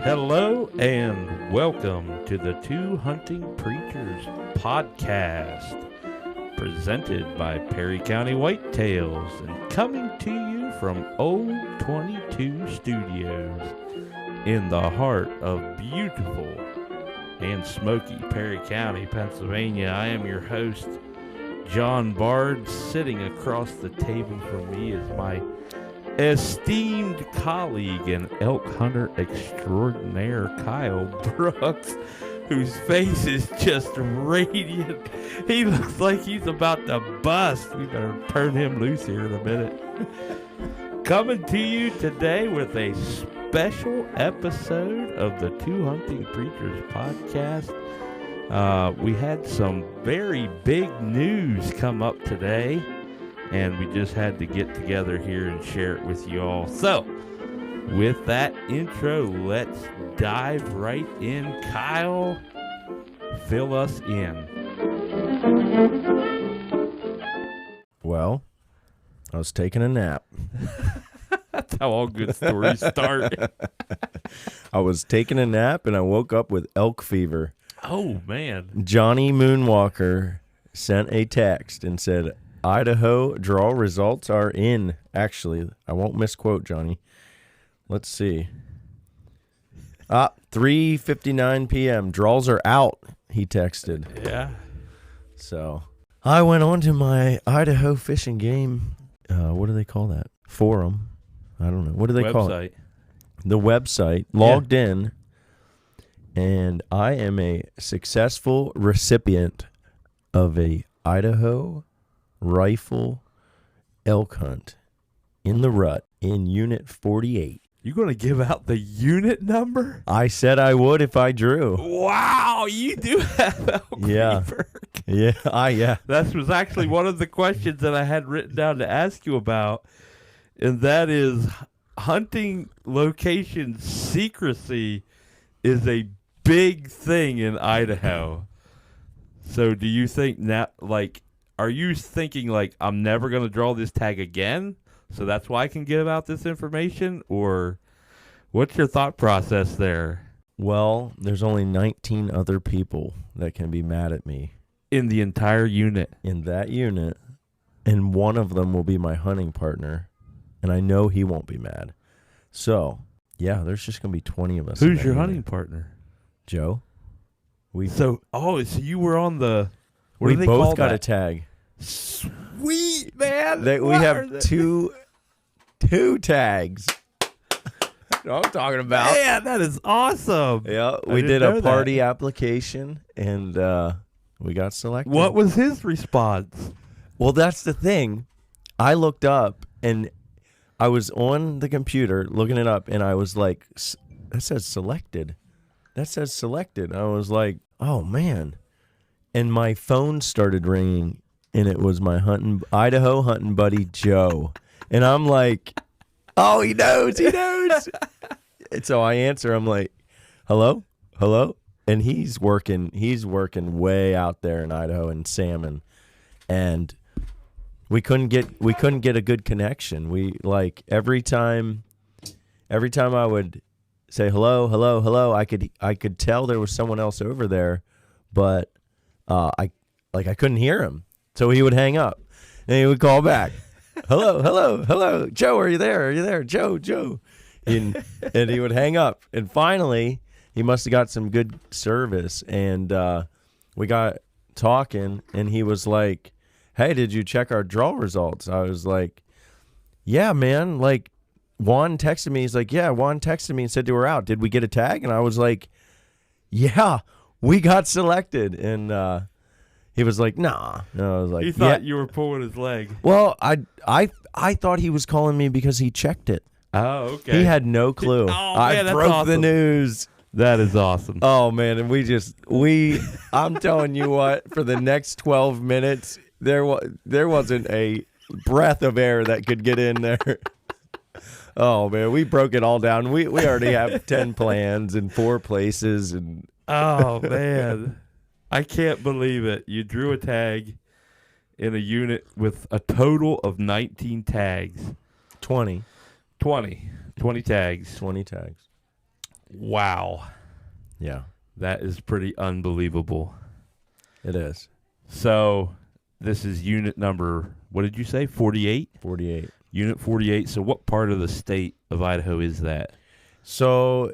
Hello and welcome to the Two Hunting Preachers podcast, presented by Perry County Whitetails and coming to you from Old 22 Studios in the heart of beautiful and smoky Perry County, Pennsylvania. I am your host, John Bard. Sitting across the table from me is my esteemed colleague and elk hunter extraordinaire, Kyle Brooks, whose face is just radiant. He looks like he's about to bust. We better turn him loose here in a minute. Coming to you today with a special episode of the Two Hunting Preachers podcast. We had some very big news come up today, and we just had to get together here and share it with you all. So, with that intro, let's dive right in. Kyle, fill us in. Well, I was taking a nap. That's how all good stories start. I was taking a nap and I woke up with elk fever. Oh, man. Johnny Moonwalker sent a text and said, Idaho draw results are in. Actually, I won't misquote Johnny. Let's see. 3:59 p.m. Draws are out, he texted. Yeah. So I went on to my Idaho Fish and Game, what do they call that? Forum. I don't know. What do they call it? The website. Logged in. And I am a successful recipient of a Idaho Rifle elk hunt in the rut in Unit 48. You going to give out the unit number? I said I would if I drew. Wow, you do have elk fever. Yeah. That was actually one of the questions that I had written down to ask you about, and that is hunting location secrecy is a big thing in Idaho. So do you think now, are you thinking, I'm never going to draw this tag again, so that's why I can give out this information? Or what's your thought process there? Well, there's only 19 other people that can be mad at me. In the entire unit? In that unit. And one of them will be my hunting partner. And I know he won't be mad. So, yeah, there's just going to be 20 of us. Who's your hunting partner? Joe. So you were on the... We both got a tag. Sweet, man. We have two tags. You know what I'm talking about. Man, that is awesome. Yeah, we did a party application, and we got selected. What was his response? Well, that's the thing. I looked up, and I was on the computer looking it up, and I was like, that says selected. That says selected. I was like, oh, man. And my phone started ringing, and it was my Idaho hunting buddy, Joe. And I'm like, oh, he knows. And so I answer. I'm like, hello? And he's working way out there in Idaho in Salmon. And we couldn't get a good connection. We every time I would say hello, I could tell there was someone else over there, but I couldn't hear him. So he would hang up and he would call back. Hello. Joe, are you there? Joe. And he would hang up. And finally, he must have got some good service. And we got talking, and he was like, hey, did you check our draw results? I was like, yeah, man. Juan texted me. He's like, yeah, Juan texted me and said they were out. Did we get a tag? And I was like, yeah, we got selected. And he was like, nah. And I was like, he thought you were pulling his leg. Well, I thought he was calling me because he checked it. Oh, okay. He had no clue. Man, I broke awesome. the news. That is awesome. Oh, man. And I'm telling you what, for the next 12 minutes, there wasn't a breath of air that could get in there. Oh, man, we broke it all down. We already have 10 plans and 4 places. And oh, man. I can't believe it. You drew a tag in a unit with a total of 19 tags. 20. 20 tags. 20 tags. Wow. Yeah, That is pretty unbelievable. it is. So this is unit number, what did you say, 48? 48. Unit 48. So what part of the state of Idaho is that? So,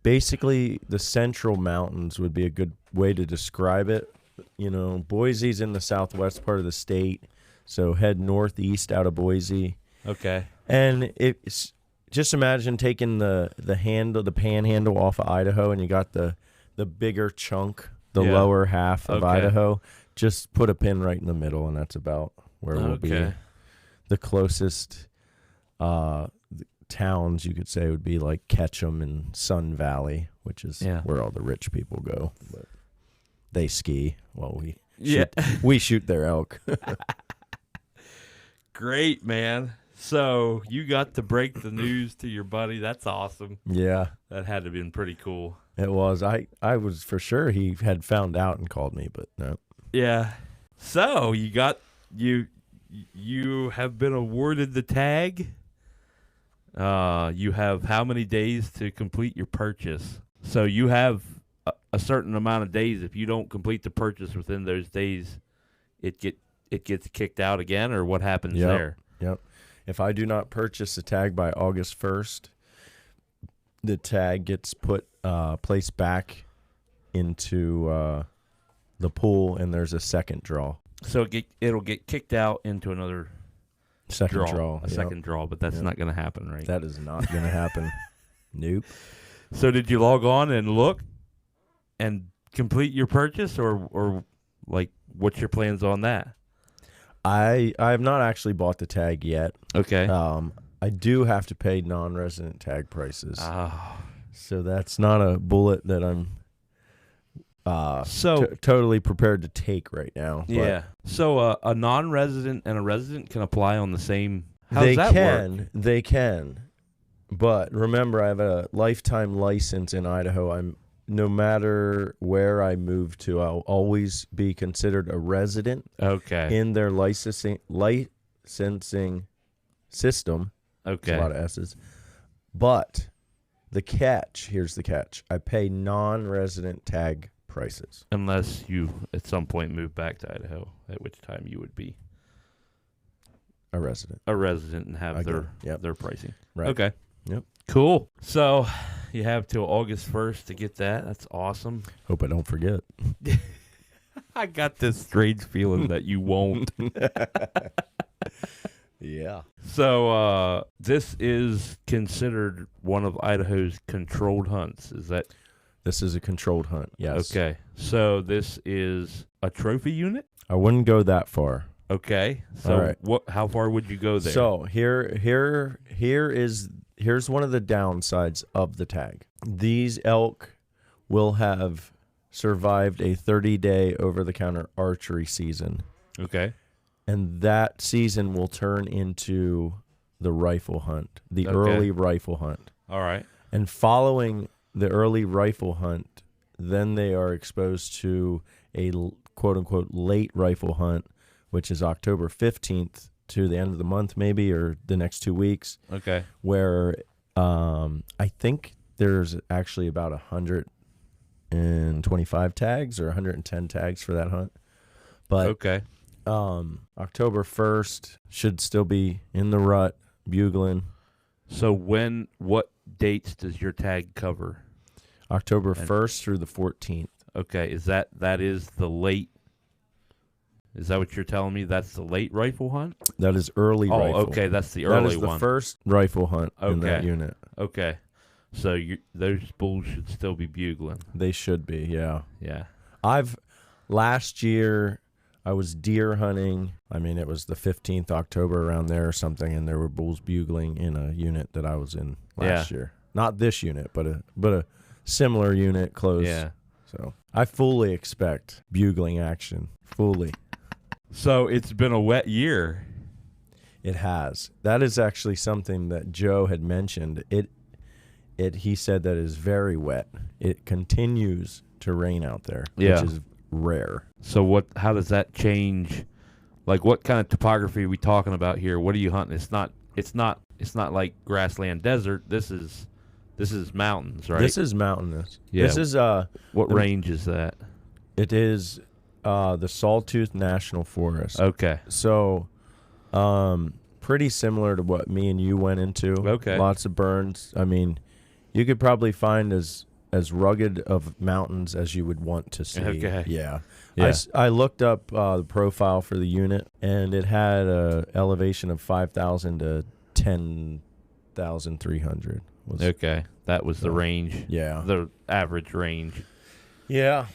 basically, the Central Mountains would be a good way to describe it. You know, Boise's in the southwest part of the state, so head northeast out of Boise. Okay. And it's just imagine taking the panhandle off of Idaho, and you got the bigger chunk, the Yeah. lower half of Okay. Idaho. Just put a pin right in the middle, and that's about where we'll be. Okay. The closest towns you could say would be like Ketchum and Sun Valley, which is Yeah. where all the rich people go. But they ski while Yeah. we shoot their elk. Great, man. So you got to break the news to your buddy. That's awesome. Yeah, That had to have been pretty cool. it was. I was for sure he had found out and called me, but no. Yeah. So you have been awarded the tag. You have how many days to complete your purchase? So you have a certain amount of days. If you don't complete the purchase within those days, it gets kicked out again, or what happens there? Yep. If I do not purchase the tag by August 1st, the tag gets placed back into the pool, and there's a second draw. So it'll get kicked out into another Second draw. a yep. second draw, but that's Yep. not going to happen, right? That is not going to happen. Nope. So did you log on and look and complete your purchase, or like what's your plans on that? I have not actually bought the tag yet. Okay. I do have to pay non-resident tag prices, Oh. so that's not a bullet that I'm So totally prepared to take right now. But yeah. So a non-resident and a resident can apply on the same. How they does that can, work? they can. But remember, I have a lifetime license in Idaho. No matter where I move to, I'll always be considered a resident Okay. in their licensing system. Okay. There's a lot of S's. But here's the catch. I pay non-resident tag prices. Unless you at some point move back to Idaho, at which time you would be A resident. a resident and have Again, yep. their pricing. Right. Okay. Yep. Cool. So you have till August 1st to get that. That's awesome. Hope I don't forget. I got this strange feeling that you won't. Yeah. So this is considered one of Idaho's controlled hunts. Is that This is a controlled hunt. Yes. okay? So this is a trophy unit. I wouldn't go that far. Okay. So All right. how far would you go there? So here's one of the downsides of the tag. These elk will have survived a 30-day over-the-counter archery season, okay. and that season will turn into the rifle hunt, the Okay. early rifle hunt. All right. And following the early rifle hunt, then they are exposed to a quote-unquote late rifle hunt, which is October 15th to the end of the month maybe, or the next 2 weeks, Okay. where I think there's actually about 125 tags or 110 tags for that hunt. But Okay. October 1st should still be in the rut, bugling. So what dates does your tag cover? October And- 1st through the 14th. Okay. That is the late? Is that what you're telling me? That's the late rifle hunt? That is early Oh, rifle. okay. That's the That early is the one. first rifle hunt in that Okay. unit. Okay. So those bulls should still be bugling. They should be, yeah. Yeah. Last year, I was deer hunting. I mean, it was the 15th October around there or something, and there were bulls bugling in a unit that I was in last year. Not this unit, but a similar unit close. Yeah. So I fully expect bugling action. Fully. So it's been a wet year. It has. That is actually something that Joe had mentioned. He said that it is very wet. It continues to rain out there, Yeah. which is rare. So how does that change? Like, what kind of topography are we talking about here? What are you hunting? It's not like grassland desert. This is This is mountains, right? This is mountainous. Yeah. This is What range is that? it is the Sawtooth National Forest. Okay. So, pretty similar to what me and you went into. Okay. Lots of burns. I mean, you could probably find as rugged of mountains as you would want to see. Okay. Yeah. Yeah. I looked up the profile for the unit, and it had a elevation of 5,000 to 10,300. Okay. That was the range. Yeah. The average range. Yeah.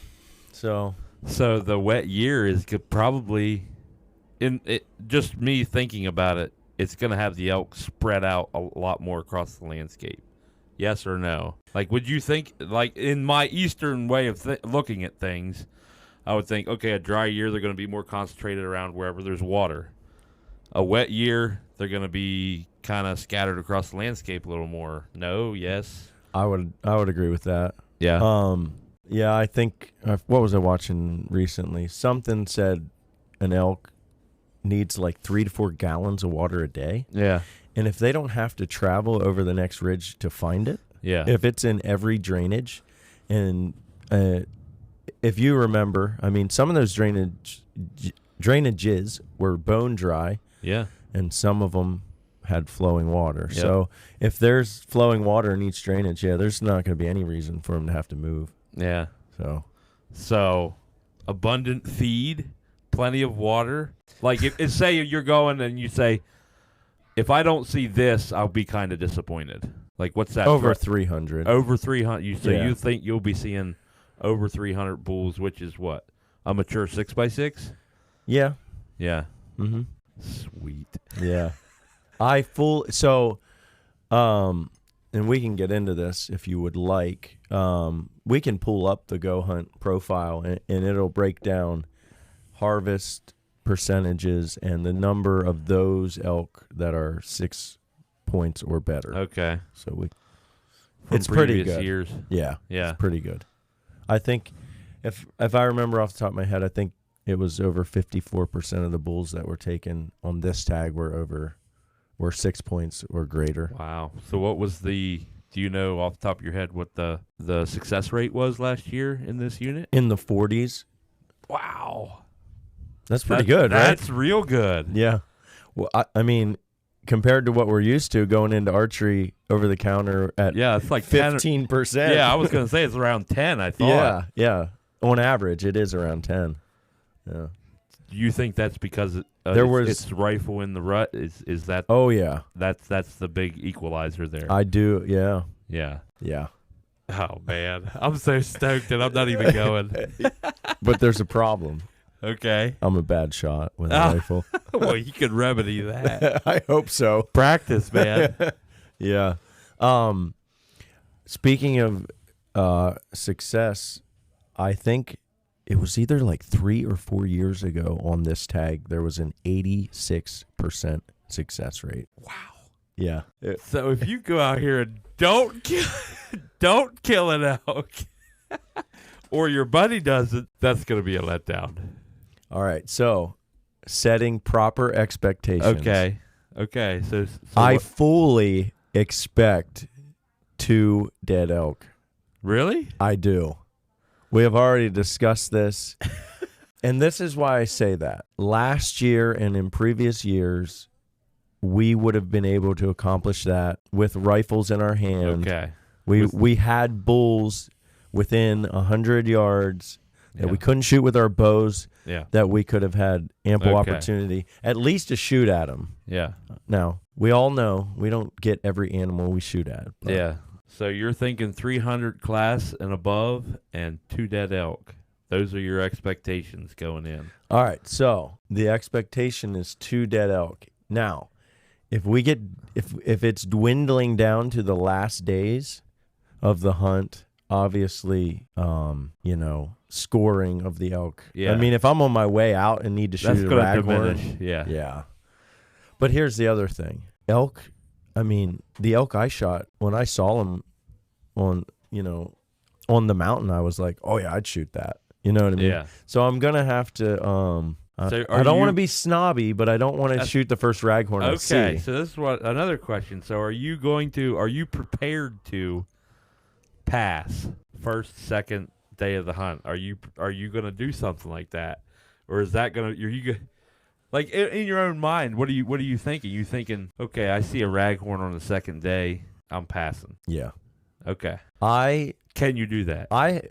So the wet year is probably, just me thinking about it, it's going to have the elk spread out a lot more across the landscape. Yes or no? Like, would you think, like, in my Eastern way of looking at things, I would think, okay, a dry year, they're going to be more concentrated around wherever there's water. A wet year, they're going to be kind of scattered across the landscape a little more. No? Yes? I would agree with that. Yeah. Yeah, I think, what was I watching recently? Something said an elk needs like 3 to 4 gallons of water a day. Yeah. And if they don't have to travel over the next ridge to find it, Yeah. if it's in every drainage, and if you remember, I mean, some of those drainages were bone dry, Yeah. and some of them had flowing water. Yep. So if there's flowing water in each drainage, yeah, there's not going to be any reason for them to have to move. Yeah. So abundant feed, plenty of water. Like, if say you're going and you say, if I don't see this, I'll be kind of disappointed. Like, what's that? over 300. Over 300. Yeah. You think you'll be seeing over 300 bulls, which is what? A mature 6x6? Yeah. Yeah. Mm-hmm. Sweet. Yeah. And we can get into this if you would like. We can pull up the Go Hunt profile, and it'll break down harvest percentages and the number of those elk that are 6 points or better. Okay. So From it's pretty previous good. years. Yeah. Yeah. It's pretty good. I think if I remember off the top of my head, I think it was over 54% of the bulls that were taken on this tag were 6 points or greater. Wow. So what was do you know off the top of your head what the success rate was last year in this unit? In the 40s. Wow. That's pretty good, right? That's real good. Yeah. Well, I mean, compared to what we're used to going into archery over the counter at it's like 15%. Yeah, I was going to say it's around 10, I thought. Yeah. On average, it is around 10. Yeah. Do you think that's because it's rifle in the rut? Is that? Oh yeah. That's the big equalizer there. I do. Yeah. Yeah. Yeah. Oh man, I'm so stoked and I'm not even going. But there's a problem. Okay. I'm a bad shot with a rifle. Well, you could remedy that. I hope so. Practice, man. Yeah. Speaking of success, I think it was either like 3 or 4 years ago on this tag, there was an 86% success rate. Wow. Yeah. So if you go out here and don't kill an elk, or your buddy does it, that's going to be a letdown. All right. So setting proper expectations. Okay. So I fully expect 2 dead elk. Really? I do. We have already discussed this. And this is why I say that. Last year and in previous years, we would have been able to accomplish that with rifles in our hand. Okay. We had bulls within 100 yards that we couldn't shoot with our bows. Yeah. That we could have had ample opportunity at least to shoot at them. Yeah. Now, we all know we don't get every animal we shoot at. Yeah. So you're thinking 300 class and above and 2 dead elk. Those are your expectations going in. All right. So the expectation is 2 dead elk. Now, if it's dwindling down to the last days of the hunt, obviously, scoring of the elk. Yeah. I mean, if I'm on my way out and need to shoot a raghorn, yeah. Yeah. But here's the other thing. Elk, I mean, the elk I shot, when I saw them on the mountain, I was like, oh yeah, I'd shoot that. You know what I mean? Yeah. So I'm going to have to, I don't want to be snobby, but I don't want to shoot the first raghorn I see. Okay, so this is another question. So are you prepared to pass first, second day of the hunt, are you gonna do something like that, or is that gonna like in your own mind? What are you thinking? You thinking, okay, I see a raghorn on the second day, I'm passing. Yeah. Okay. Can you do that? I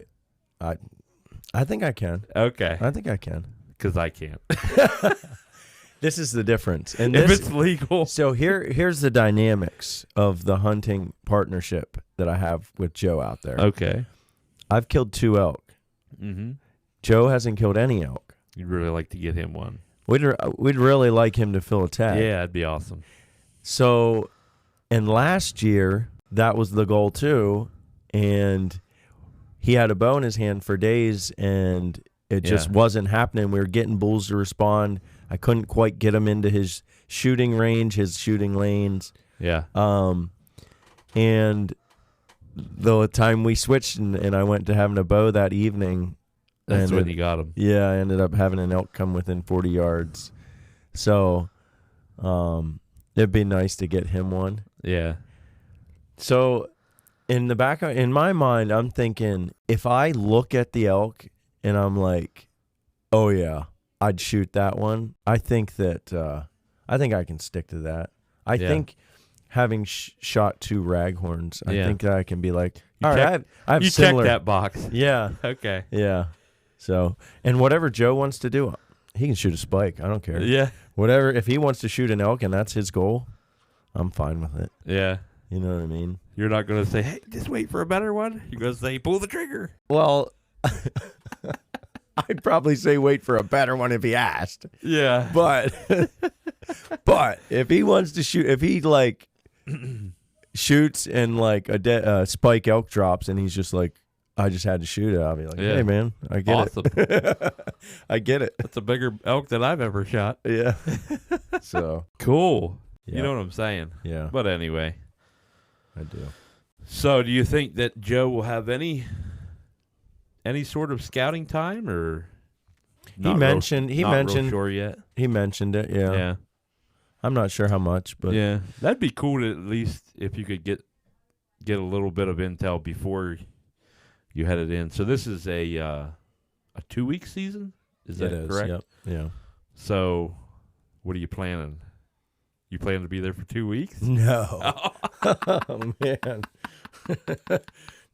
think I can. Okay. I think I can. Because I can't. This is the difference. And if it's legal. So here's the dynamics of the hunting partnership that I have with Joe out there. Okay. I've killed 2 elk. Mm-hmm. Joe hasn't killed any elk. You'd really like to get him one. We'd really like him to fill a tag. Yeah, that'd be awesome. So, and last year, that was the goal too. And he had a bow in his hand for days, and it just wasn't happening. We were getting bulls to respond. I couldn't quite get him into his shooting range, his shooting lanes. Yeah. And the time we switched and I went to having a bow that evening. That's when you got him. Yeah, I ended up having an elk come within 40 yards. So it'd be nice to get him one. Yeah. So in my mind, I'm thinking, if I look at the elk and I'm like, oh yeah, I'd shoot that one. I think I can stick to that. I think having shot 2 raghorns, I think that I can be like, all right, I have similar. Check that box. Yeah. Okay. Yeah. So, and whatever Joe wants to do, he can shoot a spike. I don't care. Yeah. Whatever, if he wants to shoot an elk and that's his goal, I'm fine with it. Yeah. You know what I mean? You're not going to say, hey, just wait for a better one. You're going to say, pull the trigger. Well, I'd probably say wait for a better one if he asked. Yeah. But if he wants to shoot, if he like shoots and like a spike elk drops and he's just like, I just had to shoot it, I'll be like, hey man, I get it. I get it. That's a bigger elk than I've ever shot. Yeah. So cool. Yeah. You know what I'm saying? Yeah. But anyway. I do. So do you think that Joe will have any sort of scouting time, or he mentioned real sure yet? He mentioned it, yeah. Yeah. I'm not sure how much, but yeah. That'd be cool to, at least if you could get a little bit of intel before you headed in. So this is a 2-week season? Is that correct? Yep. Yeah. So what are you planning? You plan to be there for 2 weeks? No. Oh man.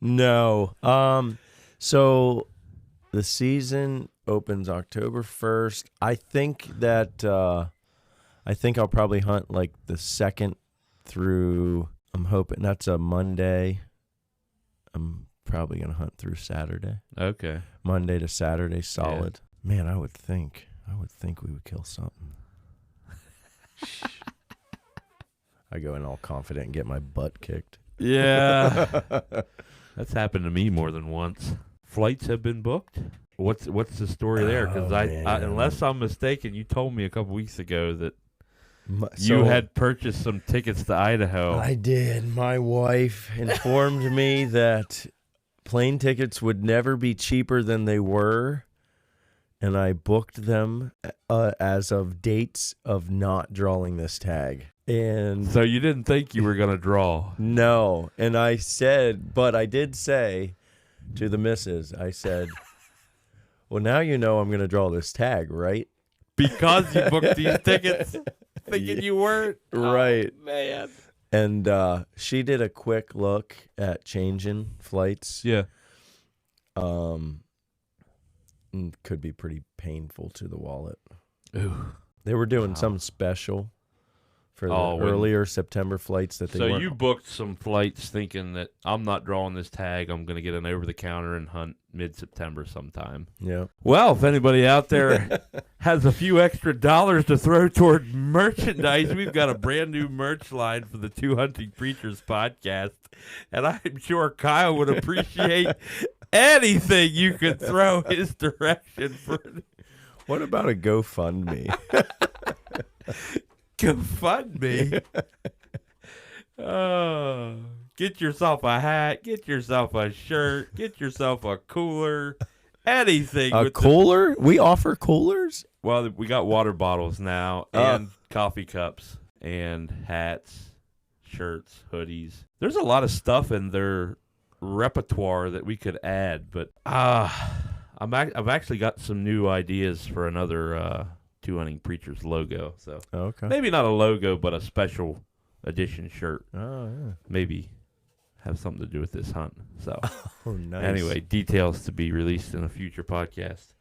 No. So the season opens October 1st. I think I'll probably hunt like the 2nd through, I'm hoping that's a Monday. I'm probably going to hunt through Saturday. Okay. Monday to Saturday solid. Yeah. Man, I would think we would kill something. I go in all confident and get my butt kicked. Yeah. That's happened to me more than once. Flights have been booked. What's the story there? Because unless I'm mistaken, you told me a couple weeks ago that you had purchased some tickets to Idaho. I did. My wife informed me that plane tickets would never be cheaper than they were, and I booked them as of dates of not drawing this tag. And so you didn't think you were going to draw? No. And I did say to the missus, I said, well, now you know I'm going to draw this tag, right? Because you booked these tickets thinking you weren't? Right. Oh, man. And she did a quick look at changing flights. Yeah. Could be pretty painful to the wallet. Ooh. They were doing something special for the earlier September flights that they weren't. So you booked some flights thinking that I'm not drawing this tag. I'm going to get an over-the-counter and hunt mid-September sometime. Yeah. Well, if anybody out there has a few extra dollars to throw toward merchandise, we've got a brand new merch line for the Two Hunting Preachers podcast. And I'm sure Kyle would appreciate anything you could throw his direction for. What about a GoFundMe? GoFundMe. Oh, get yourself a hat, get yourself a shirt, get yourself a cooler, anything. A cooler? We offer coolers? Well, we got water bottles now and coffee cups and hats, shirts, hoodies. There's a lot of stuff in their repertoire that we could add, but I've actually got some new ideas for another Two Hunting Preachers logo. So Okay. maybe not a logo, but a special edition shirt. Oh, yeah. Maybe have something to do with this hunt. So Oh, nice. anyway, details to be released in a future podcast.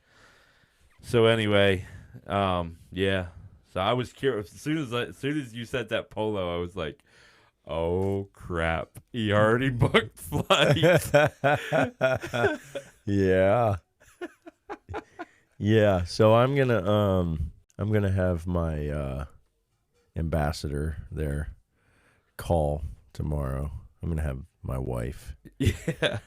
So anyway, yeah. So I was curious. As soon as you said that polo, I was like, oh crap! He already booked flights. Yeah. Yeah. So I'm gonna have my ambassador there call tomorrow. I'm gonna have my wife Yeah.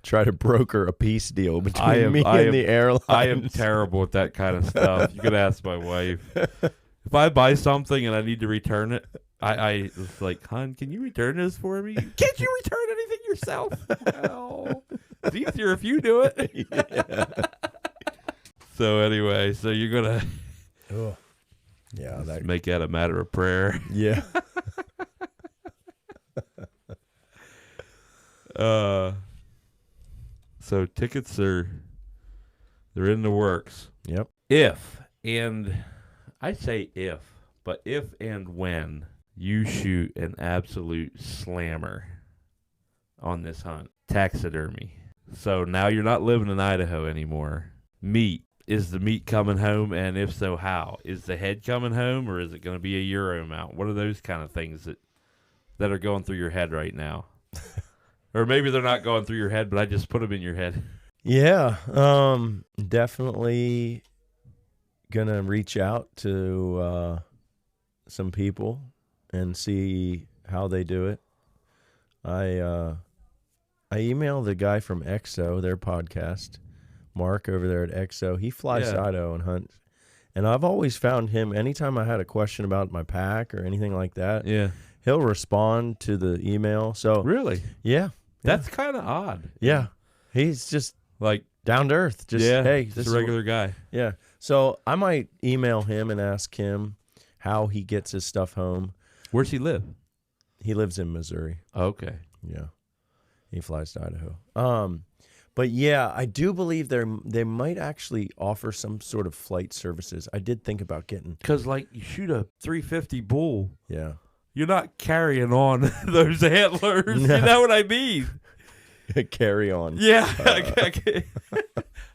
try to broker a peace deal between me and the airline. I am terrible at that kind of stuff. You could ask my wife. If I buy something and I need to return it, I was like, hon, can you return this for me? Can't you return anything yourself? Well, it's easier if you do it. Yeah. So anyway, so you're going Oh. Yeah. to That, make that a matter of prayer. yeah. So tickets they're in the works. Yep. If and when you shoot an absolute slammer on this hunt, taxidermy. So now you're not living in Idaho anymore. Meat. Is the meat coming home? And if so, how? Is the head coming home, or is it going to be a Euro mount? What are those kind of things that are going through your head right now? Or maybe they're not going through your head, but I just put them in your head. Yeah. Definitely gonna reach out to some people and see how they do it. I emailed the guy from EXO, their podcast, Mark over there at EXO. He flies to Idaho and hunts. And I've always found him, anytime I had a question about my pack or anything like that, he'll respond to the email. So Really? Yeah. That's kind of odd. Yeah. He's just Like, down to earth. Just, hey, just this a is regular guy. Yeah. So I might email him and ask him how he gets his stuff home. Where's he live? He lives in Missouri. Okay. Yeah. He flies to Idaho. But yeah, I do believe they might actually offer some sort of flight services. I did think about getting. Because, like, you shoot a 350 bull, Yeah. you're not carrying on those antlers. No. You know what I mean? Carry on. Yeah.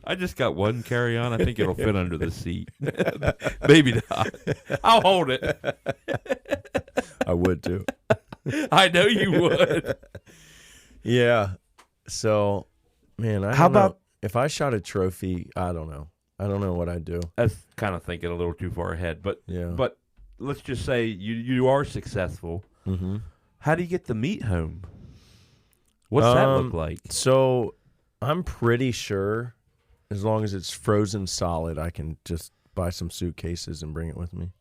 I just got one carry on. I think it'll fit under the seat. Maybe not. I'll hold it. I would too. I know you would. Yeah. So, man, I How don't know. about- if I shot a trophy? I don't know. I don't know what I'd do. That's kind of thinking a little too far ahead. But Yeah. but let's just say you are successful. Mm-hmm. How do you get the meat home? What's that look like? So I'm pretty sure as long as it's frozen solid, I can just buy some suitcases and bring it with me.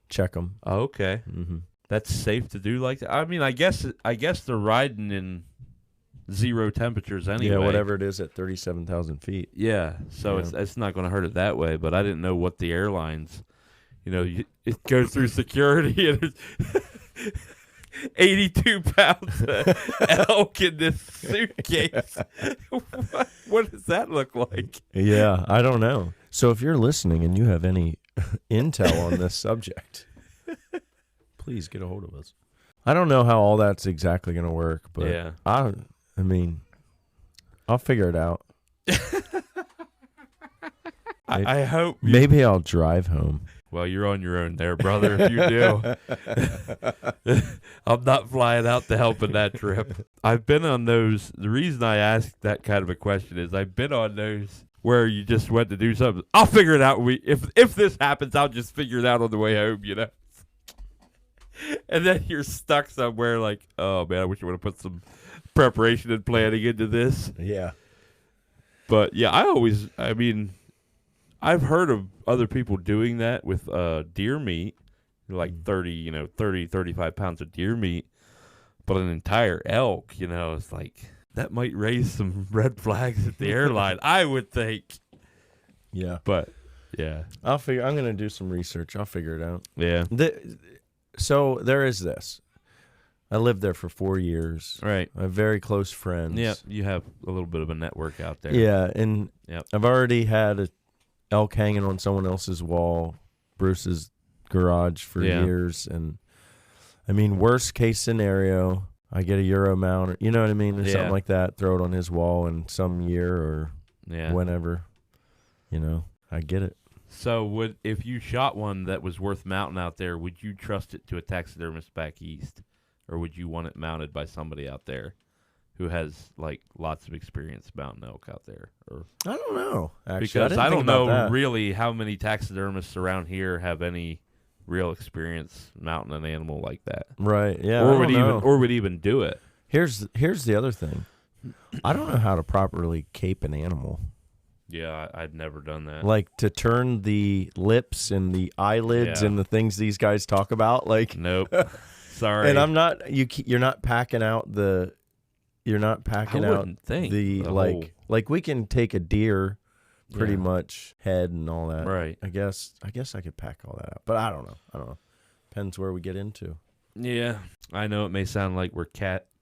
Check them. Oh, okay. Mm-hmm. That's safe to do like that. I mean, I guess they're riding in zero temperatures anyway. Yeah, whatever it is at 37,000 feet. Yeah, so Yeah. it's not going to hurt it that way. But I didn't know what the airlines, it goes through security and it's 82 pounds of elk in this suitcase. What does that look like? Yeah, I don't know. So if you're listening and you have any intel on this subject, please get a hold of us. I don't know how all that's exactly going to work, but Yeah. I mean, I'll figure it out. I hope. Maybe I'll drive home. Well, you're on your own there, brother, if you do. I'm not flying out to help in that trip. I've been on those. The reason I asked that kind of a question is I've been on those where you just went to do something. I'll figure it out. If this happens, I'll just figure it out on the way home, And then you're stuck somewhere like, oh, man, I wish I would have put some preparation and planning into this. Yeah. But, yeah, I've heard of other people doing that with deer meat, like 35 pounds of deer meat, but an entire elk, it's like that might raise some red flags at the airline, I would think. Yeah. But, yeah. I'm going to do some research. I'll figure it out. Yeah. So there is this. I lived there for 4 years. Right. I have very close friends. Yeah, you have a little bit of a network out there. Yeah, and Yep. I've already had a elk hanging on someone else's wall, Bruce's garage for years. And, I mean, worst case scenario, I get a Euro mount, or, you know what I mean, or something like that, throw it on his wall in some year or whenever, you know, I get it. So if you shot one that was worth mounting out there, would you trust it to a taxidermist back east? Or would you want it mounted by somebody out there who has, like, lots of experience mounting elk out there? Or I don't know, actually. Because I don't know really how many taxidermists around here have any real experience mounting an animal like that. Right, yeah. Or would even do it. Here's the other thing. I don't know how to properly cape an animal. Yeah, I've never done that. Like to turn the lips and the eyelids and the things these guys talk about. Like, nope. Sorry. And I'm not. You're not packing out the. You're not packing out the like we can take a deer, pretty much head and all that. Right. I guess I could pack all that out, but I don't know. Depends where we get into. Yeah, I know it may sound like we're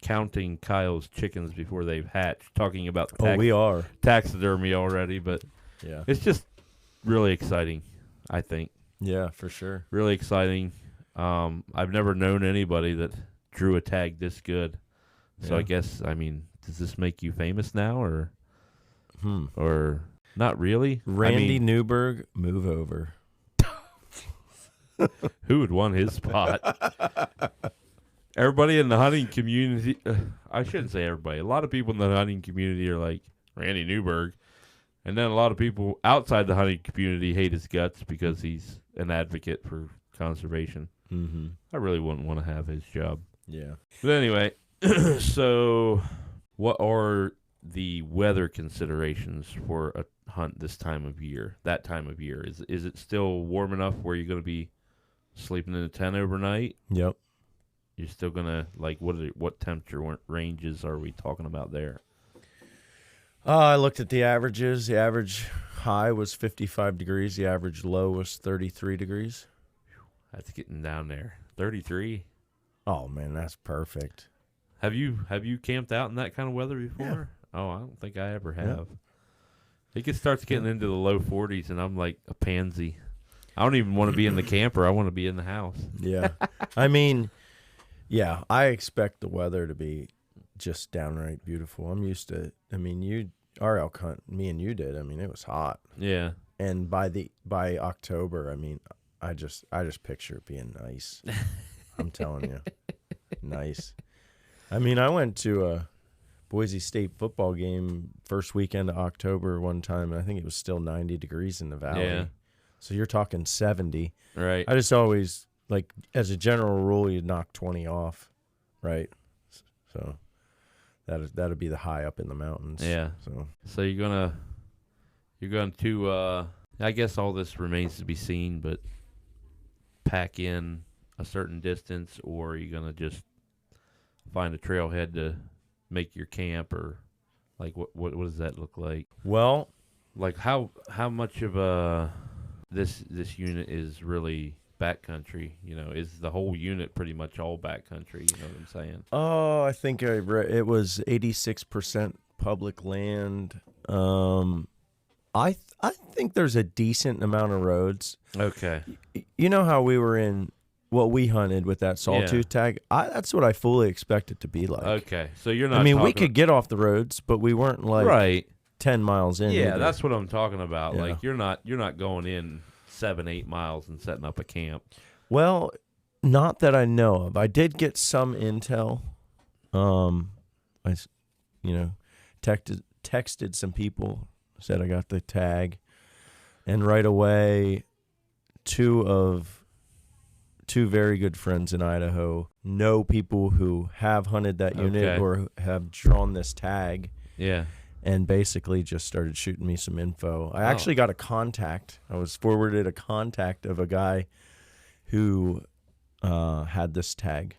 counting Kyle's chickens before they've hatched, talking about we are taxidermy already, but it's just really exciting, I think. Yeah, for sure. Really exciting. I've never known anybody that drew a tag this good. So I guess, I mean, does this make you famous now, or not really? Randy Newberg, move over. Who would want his spot? Everybody in the hunting community, I shouldn't say everybody. A lot of people in the hunting community are like Randy Newberg. And then a lot of people outside the hunting community hate his guts because he's an advocate for conservation. Mm-hmm. I really wouldn't want to have his job. Yeah. But anyway, so what are the weather considerations for a hunt this time of year, that time of year? Is it still warm enough where you're going to be sleeping in a tent overnight? Yep. You're still going to, like, what temperature ranges are we talking about there? I looked at the averages. The average high was 55 degrees. The average low was 33 degrees. That's getting down there. 33. Oh man, that's perfect. Have you camped out in that kind of weather before? Yeah. Oh, I don't think I ever have. It starts getting into the low 40s, and I'm like a pansy. I don't even want to be in the camper. I want to be in the house. Yeah. I mean, yeah, I expect the weather to be just downright beautiful. I'm used to. I mean, our elk hunt, me and you did. I mean, it was hot. Yeah. And by October, I mean, I just picture it being nice. I'm telling you, nice. I mean, I went to a Boise State football game first weekend of October one time, and I think it was still 90 degrees in the valley. Yeah. So you're talking 70. Right. I just always, like, as a general rule, you knock 20 off, right? So that'd be the high up in the mountains. Yeah. So you're going to I guess all this remains to be seen, but pack in a certain distance, or are you going to just find a trailhead to make your camp, or like what does that look like? Well, like how much of this unit is really backcountry? You know, is the whole unit pretty much all backcountry? You know what I'm saying? Oh, I think I read it was 86% public land. I think there's a decent amount of roads. Okay. You know how we were in what we hunted with that sawtooth tag? That's what I fully expect it to be like. Okay. So you're not. I mean, we could get off the roads, but we weren't like 10 miles in. Yeah, either. that's what I'm talking about. Yeah. Like you're not going in 7-8 miles and setting up a camp. Well, not that I know of. I did get some intel. I texted some people, said I got the tag, and right away, two very good friends in Idaho know people who have hunted that unit or have drawn this tag. Yeah. And basically just started shooting me some info. I actually got a contact. I was forwarded a contact of a guy who had this tag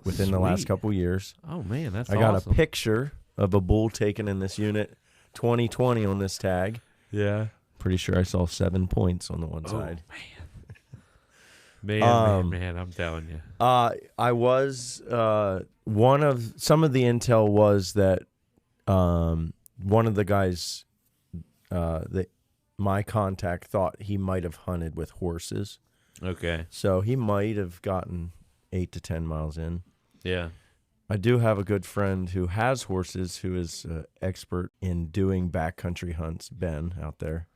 within the last couple years. Oh, man, that's I got a picture of a bull taken in this unit, 2020 on this tag. Yeah. Pretty sure I saw 7 points on the one side. Man, I'm telling you. I was one of some of the intel was that one of the guys that my contact thought he might have hunted with horses. Okay. So he might have gotten 8 to 10 miles in. Yeah. I do have a good friend who has horses who is expert in doing backcountry hunts, Ben, out there.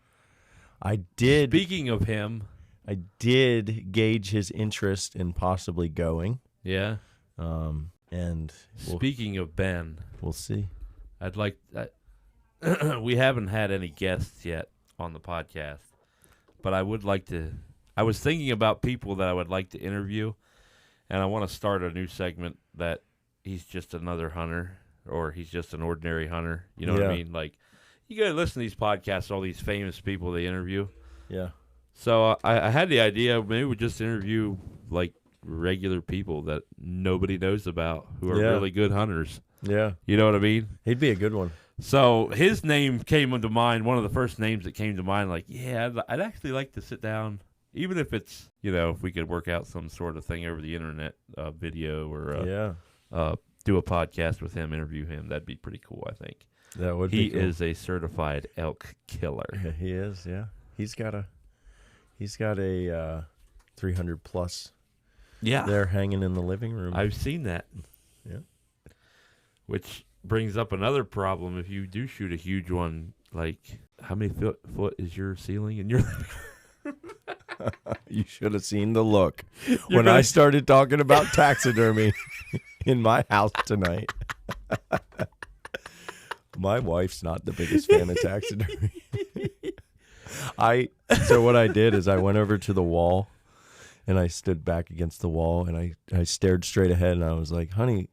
Speaking of him, I did gauge his interest in possibly going. Yeah. And speaking of Ben, we'll see. I'd like we haven't had any guests yet on the podcast, but I would like to. I was thinking about people that I would like to interview, and I want to start a new segment that he's just another hunter or he's just an ordinary hunter. You know what I mean? Like, you got to listen to these podcasts, all these famous people they interview. Yeah. So I had the idea maybe we just interview like regular people that nobody knows about who are really good hunters. Yeah. You know what I mean? He'd be a good one. So his name came into mind, one of the first names that came to mind, like, yeah, I'd actually like to sit down, even if it's, if we could work out some sort of thing over the internet, video or do a podcast with him, interview him. That'd be pretty cool, I think. That would be cool. He is a certified elk killer. Yeah, he is, yeah. He's got a 300 plus there hanging in the living room. I've seen that. Yeah. Which brings up another problem. If you do shoot a huge one, like, how many foot is your ceiling in your living room? You should have seen the look when I started talking about taxidermy in my house tonight. My wife's not the biggest fan of taxidermy. So what I did is I went over to the wall and I stood back against the wall and I stared straight ahead and I was like, honey,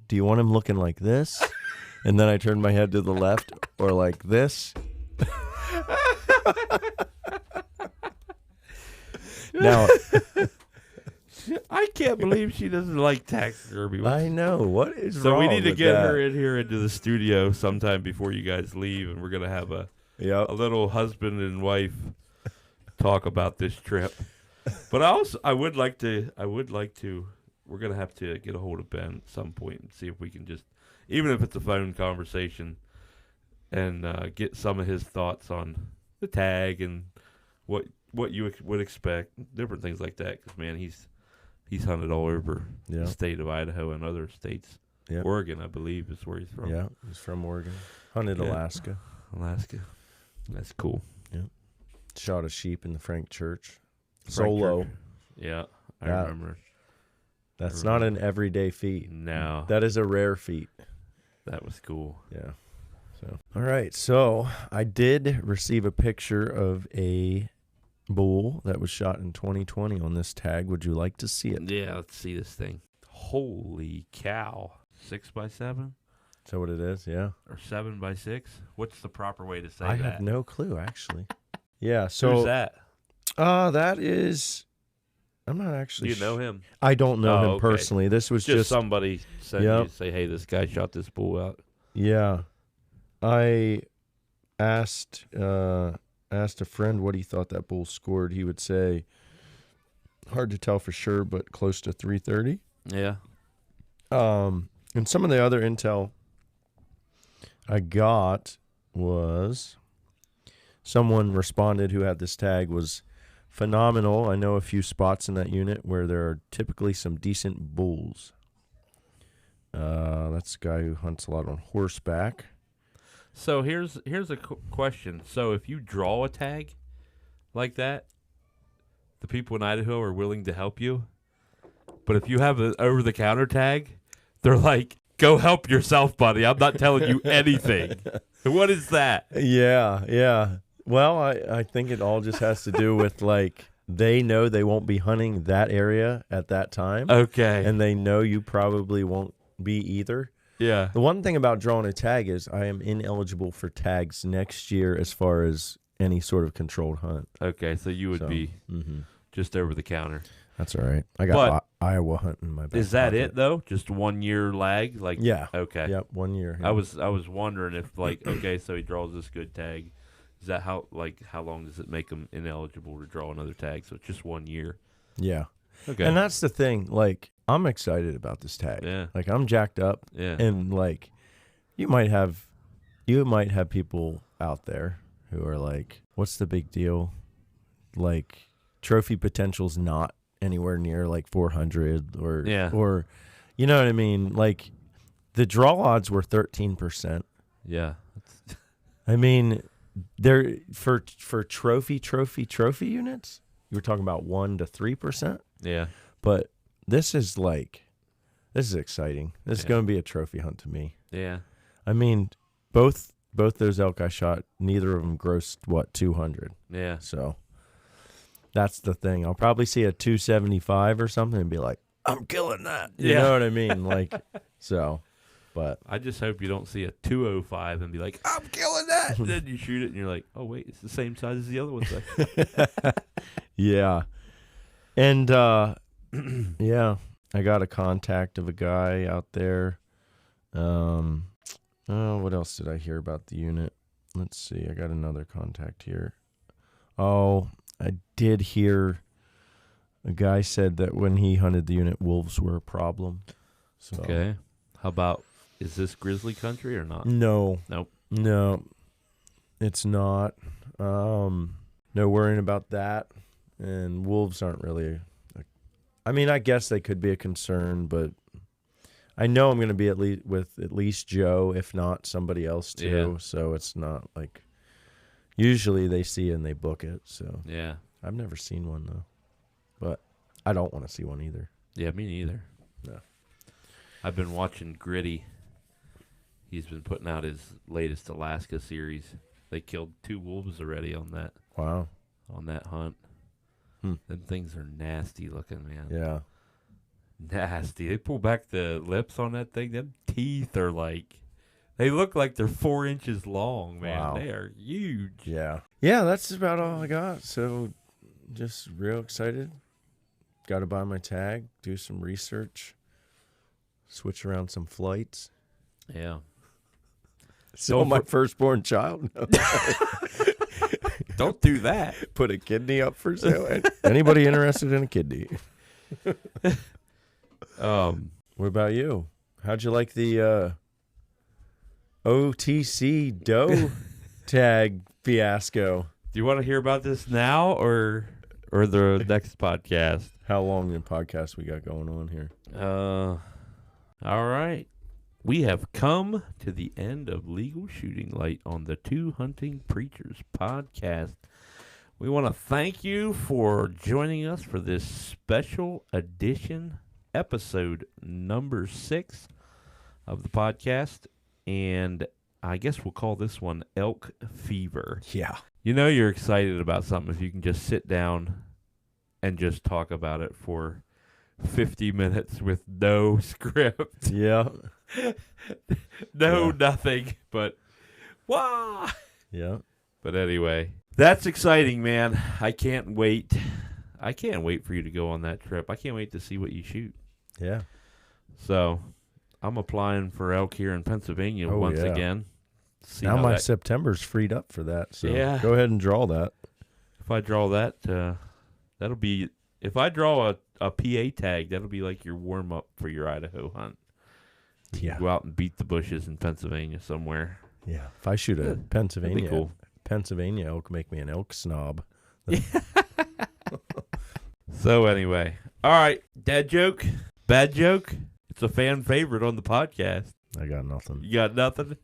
do you want him looking like this? And then I turned my head to the left or like this. Now, I can't believe she doesn't like taxidermy. I know. What is wrong So we need to get that? her in here into the studio sometime before you guys leave, and we're going to have a little husband and wife talk about this trip. But I would like to, we're going to have to get a hold of Ben at some point and see if we can just, even if it's a phone conversation, and get some of his thoughts on the tag and what you would expect, different things like that. Because, man, he's hunted all over the state of Idaho and other states. Yeah. Oregon, I believe, is where he's from. Yeah, he's from Oregon. Hunted Alaska. That's cool. Yeah. Shot a sheep in the Frank Church. Solo. Yeah, I remember. That's not an everyday feat. No. That is a rare feat. That was cool. Yeah. So, all right. So I did receive a picture of a bull that was shot in 2020 on this tag. Would you like to see it? Yeah, let's see this thing. Holy cow. 6x7? Is that what it is? Yeah. Or 7x6? What's the proper way to say that? I have no clue, actually. Yeah. So who's that? That is. I'm not actually. Do you know him? I don't know him personally. This was just somebody sent you to say, hey, this guy shot this bull out. Yeah. I asked a friend what he thought that bull scored. He would say, hard to tell for sure, but close to 330. Yeah. And some of the other intel I got was someone responded who had this tag was phenomenal. I know a few spots in that unit where there are typically some decent bulls. That's a guy who hunts a lot on horseback. So here's a question. So if you draw a tag like that, the people in Idaho are willing to help you. But if you have an over-the-counter tag, they're like, go help yourself, buddy. I'm not telling you anything. What is that? Yeah. Well, I think it all just has to do with, like, they know they won't be hunting that area at that time. Okay. And they know you probably won't be either. Yeah. The one thing about drawing a tag is I am ineligible for tags next year as far as any sort of controlled hunt. Okay, so you would be just over the counter. That's all right. I got Iowa hunting in my back Is that pocket. it, though? Just 1 year lag? Like, yeah. Okay. Yep, 1 year. Yeah. I was wondering if, like, okay, so he draws this good tag. Is that how long does it make him ineligible to draw another tag? So it's just 1 year. Yeah. Okay. And that's the thing. Like, I'm excited about this tag. Yeah. Like, I'm jacked up. Yeah. And like, you might have people out there who are like, what's the big deal? Like, trophy potential's not anywhere near like 400 or you know what I mean? Like, the draw odds were 13%. Yeah. I mean, they're for trophy units, you were talking about 1 to 3%. Yeah. But this is exciting. This is going to be a trophy hunt to me. Yeah. I mean, both those elk I shot, neither of them grossed 200. Yeah. So that's the thing. I'll probably see a 275 or something and be like, I'm killing that. You know what I mean? Like, so. But I just hope you don't see a 205 and be like, I'm killing that. And then you shoot it and you're like, oh, wait, it's the same size as the other ones. Yeah. And, yeah, I got a contact of a guy out there. What else did I hear about the unit? Let's see. I got another contact here. Oh, I did hear a guy said that when he hunted the unit, wolves were a problem. So. Okay. How about, is this grizzly country or not? No. Nope. No, it's not. No worrying about that. And wolves aren't really, I mean, I guess they could be a concern, but I know I'm going to be at least Joe, if not somebody else too. Yeah. So it's not like, usually they see and they book it. So yeah, I've never seen one though, but I don't want to see one either. Yeah, me neither. No. I've been watching Gritty. He's been putting out his latest Alaska series. They killed 2 wolves already on that. Wow. On that hunt. Them things are nasty looking, man. Yeah. Nasty. They pull back the lips on that thing. Them teeth are like, they look like they're 4 inches long, man. Wow. They are huge. Yeah. Yeah, that's about all I got. So just real excited. Got to buy my tag, do some research, switch around some flights. Yeah. Sell my firstborn child. No. Don't do that. Put a kidney up for sale. Anybody interested in a kidney? What about you? How'd you like the OTC doe tag fiasco? Do you want to hear about this now or the next podcast? How long in podcast we got going on here? All right. We have come to the end of Legal Shooting Light on the Two Hunting Preachers podcast. We want to thank you for joining us for this special edition, episode number 6 of the podcast. And I guess we'll call this one Elk Fever. Yeah. You know you're excited about something if you can just sit down and just talk about it for 50 minutes with no script. Yeah. Nothing, but wow. Yeah. But anyway, that's exciting, man. I can't wait. I can't wait for you to go on that trip. I can't wait to see what you shoot. Yeah. So I'm applying for elk here in Pennsylvania once again. See now my September's freed up for that. So yeah. Go ahead and draw that. If I draw that, that'll be, if I draw a PA tag, that'll be like your warm up for your Idaho hunt. Yeah. Go out and beat the bushes in Pennsylvania somewhere. Yeah. If I shoot a Pennsylvania, cool. Pennsylvania elk, make me an elk snob. So anyway, all right, dad joke, bad joke. It's a fan favorite on the podcast. I got nothing. You got nothing?